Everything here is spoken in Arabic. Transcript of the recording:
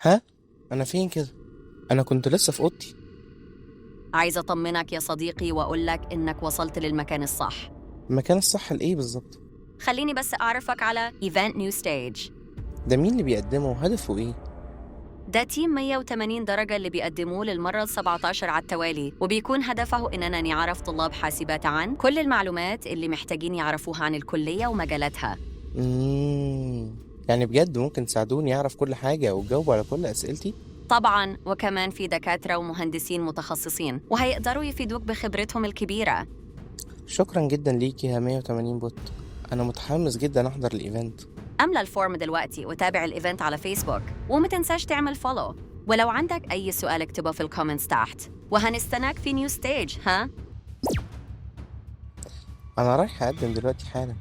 ها؟ أنا فين كده؟ أنا كنت لسه في أوضتي. عايزة أطمنك يا صديقي وأقول لك إنك وصلت للمكان الصح. المكان الصح لإيه بالظبط؟ خليني بس أعرفك على Event New Stage. ده مين اللي بيقدمه وهدفه إيه؟ ده تيم 180 درجة اللي بيقدموه للمرة ال17 على التوالي، وبيكون هدفه إننا نعرف طلاب حاسبات عن كل المعلومات اللي محتاجين يعرفوها عن الكلية ومجالاتها. مم. يعني بجد ممكن تساعدوني أعرف كل حاجة وتجاوبوا على كل أسئلتي؟ طبعاً، وكمان في دكاترة ومهندسين متخصصين وهيقدروا يفيدوك بخبرتهم الكبيرة. شكرا جدا ليكي يا 180 بوت. أنا متحمس جدا أحضر الإيفنت. أملى الفورم دلوقتي وتابع الإيفنت على فيسبوك، وما تنساش تعمل فولو. ولو عندك أي سؤال اكتبه في الكومنتس تحت، وهنستناك في نيو ستيج. ها؟ أنا رايح أقدم دلوقتي حالا.